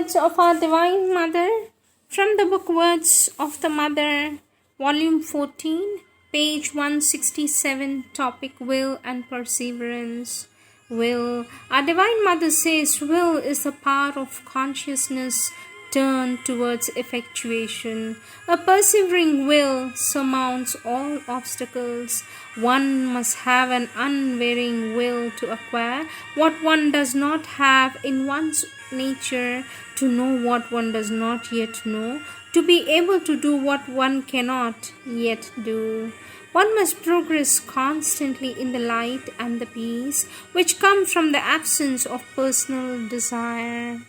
Words of our Divine Mother from the book Words of the Mother, Volume 14, page 167, topic Will and Perseverance. Will. Our Divine Mother says will is the power of consciousness turned towards effectuation. A persevering will surmounts all obstacles. One must have an unvarying will to acquire what one does not have in one's nature, to know what one does not yet know, to be able to do what one cannot yet do. One must progress constantly in the light and the peace which come from the absence of personal desire.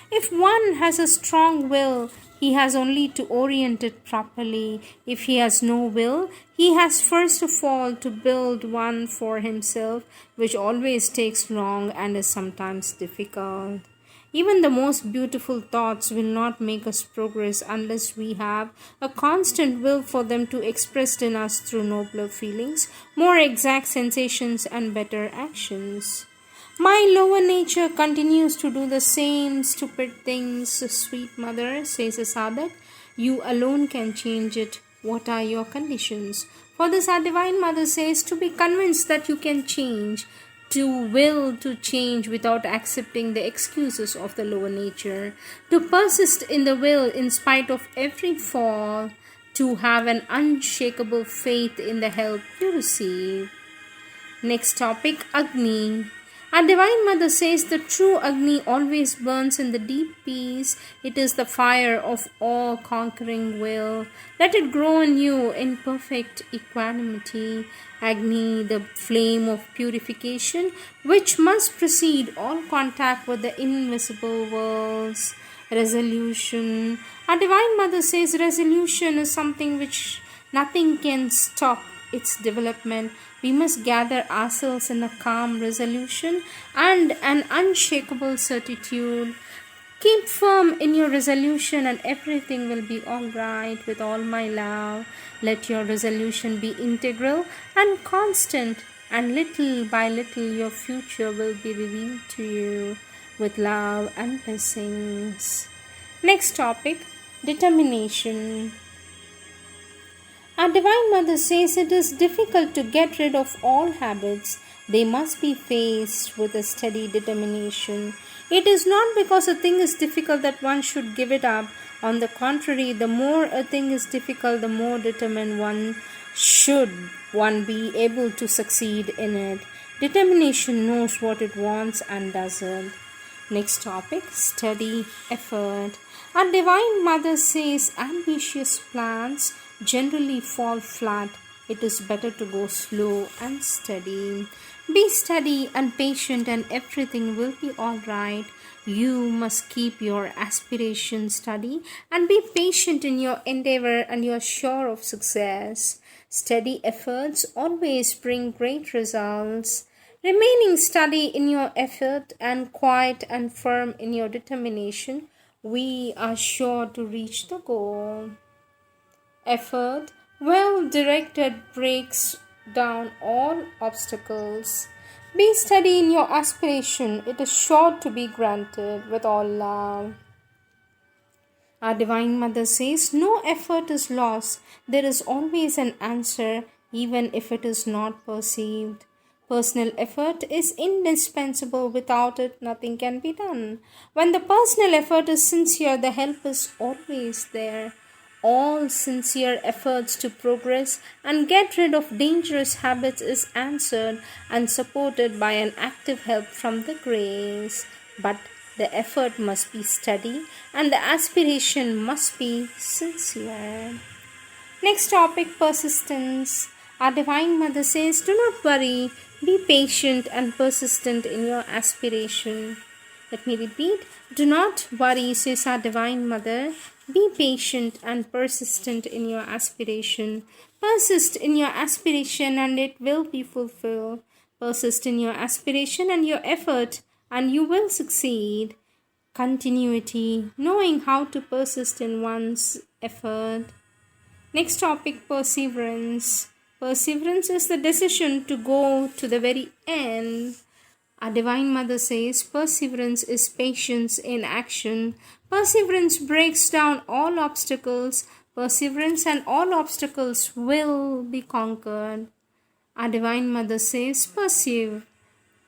If one has a strong will, he has only to orient it properly. If he has no will, he has first of all to build one for himself, which always takes long and is sometimes difficult. Even the most beautiful thoughts will not make us progress unless we have a constant will for them to express in us through nobler feelings, more exact sensations, and better actions. My lower nature continues to do the same stupid things, sweet mother, says a sadhak. You alone can change it. What are your conditions? For this, our Divine Mother says to be convinced that you can change, to will to change without accepting the excuses of the lower nature, to persist in the will in spite of every fall, to have an unshakable faith in the help you receive. Next topic, Agni. Our Divine Mother says the true Agni always burns in the deep peace. It is the fire of all-conquering will. Let it grow in you in perfect equanimity. Agni, the flame of purification, which must precede all contact with the invisible worlds. Resolution. Our Divine Mother says resolution is something which nothing can stop its development. We must gather ourselves in a calm resolution and an unshakable certitude. Keep firm in your resolution and everything will be all right. With all my love, let your resolution be integral and constant, and little by little your future will be revealed to you. With love and blessings. Next topic, determination. Our Divine Mother says it is difficult to get rid of all habits. They must be faced with a steady determination. It is not because a thing is difficult that one should give it up. On the contrary, the more a thing is difficult, the more determined one should be able to succeed in it. Determination knows what it wants and does it. Next topic, steady effort. Our Divine Mother says ambitious plans generally fall flat. It is better to go slow and steady. Be steady and patient and everything will be all right. You must keep your aspiration steady and be patient in your endeavor, and you are sure of success. Steady efforts always bring great results. Remaining steady in your effort and quiet and firm in your determination, we are sure to reach the goal. Effort, well directed, breaks down all obstacles. Be steady in your aspiration, it is sure to be granted. With all love. Our Divine Mother says no effort is lost. There is always an answer, even if it is not perceived. Personal effort is indispensable. Without it, nothing can be done. When the personal effort is sincere, the help is always there. All sincere efforts to progress and get rid of dangerous habits is answered and supported by an active help from the grace. But the effort must be steady and the aspiration must be sincere. Next topic, persistence. Our Divine Mother says, do not worry, be patient and persistent in your aspiration. Let me repeat. Do not worry, says our Divine Mother. Be patient and persistent in your aspiration. Persist in your aspiration and it will be fulfilled. Persist in your aspiration and your effort and you will succeed. Continuity, knowing how to persist in one's effort. Next topic, perseverance. Perseverance is the decision to go to the very end. Our Divine Mother says perseverance is patience in action. Perseverance breaks down all obstacles. Perseverance and all obstacles will be conquered. Our Divine Mother says persevere.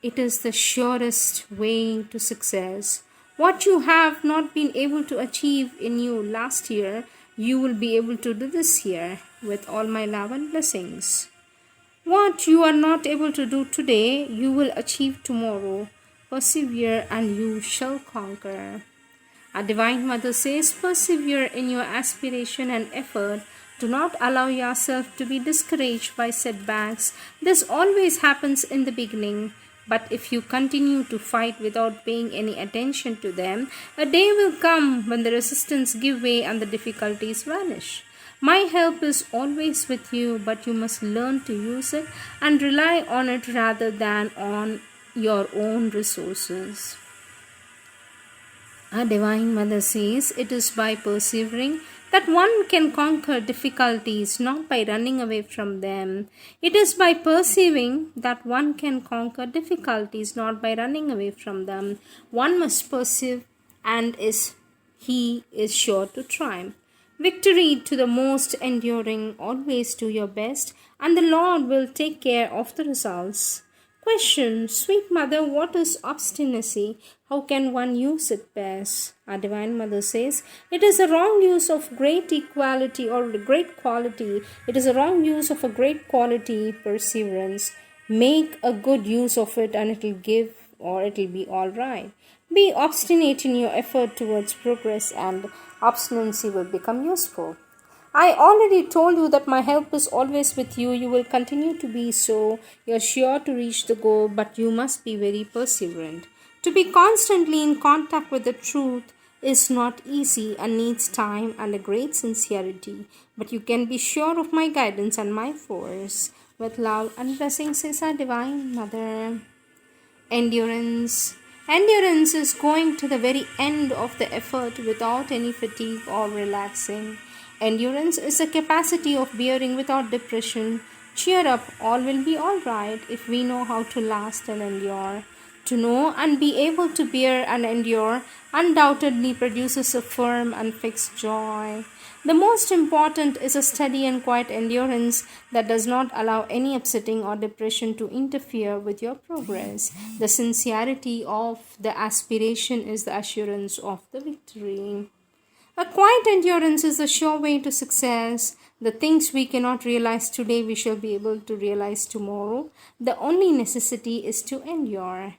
It is the surest way to success. What you have not been able to achieve in you last year, you will be able to do this year with all my love and blessings. What you are not able to do today, you will achieve tomorrow. Persevere and you shall conquer. Our Divine Mother says, persevere in your aspiration and effort. Do not allow yourself to be discouraged by setbacks. This always happens in the beginning. But if you continue to fight without paying any attention to them, a day will come when the resistance give way and the difficulties vanish. My help is always with you, but you must learn to use it and rely on it rather than on your own resources. Our Divine Mother says it is by persevering that one can conquer difficulties, not by running away from them. It is by persevering that one can conquer difficulties, not by running away from them. One must persevere and he is sure to triumph. Victory to the most enduring, always do your best, and the Lord will take care of the results. Question: Sweet Mother, what is obstinacy? How can one use it best? Our Divine Mother says, it is a wrong use of great equality or great quality. It is a wrong use of a great quality, perseverance. Make a good use of it and it will give or it will be all right. Be obstinate in your effort towards progress and obstinacy will become useful. I already told you that my help is always with you. You will continue to be so. You are sure to reach the goal, but you must be very perseverant. To be constantly in contact with the truth is not easy and needs time and a great sincerity. But you can be sure of my guidance and my force. With love and blessings is our Divine Mother. Endurance. Endurance is going to the very end of the effort without any fatigue or relaxing. Endurance is the capacity of bearing without depression. Cheer up, all will be all right if we know how to last and endure. To know and be able to bear and endure undoubtedly produces a firm and fixed joy. The most important is a steady and quiet endurance that does not allow any upsetting or depression to interfere with your progress. The sincerity of the aspiration is the assurance of the victory. A quiet endurance is a sure way to success. The things we cannot realize today, we shall be able to realize tomorrow. The only necessity is to endure.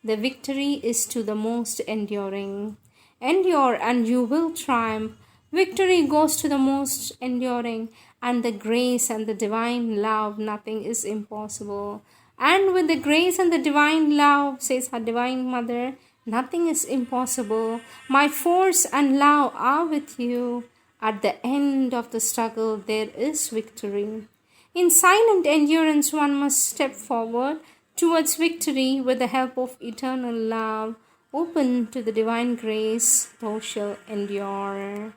The victory is to the most enduring. Endure and you will triumph. Victory goes to the most enduring, and the grace and the divine love, nothing is impossible. And with the grace and the divine love, says her Divine Mother, nothing is impossible. My force and love are with you. At the end of the struggle, there is victory. In silent endurance, one must step forward towards victory with the help of eternal love. Open to the divine grace, thou shalt endure.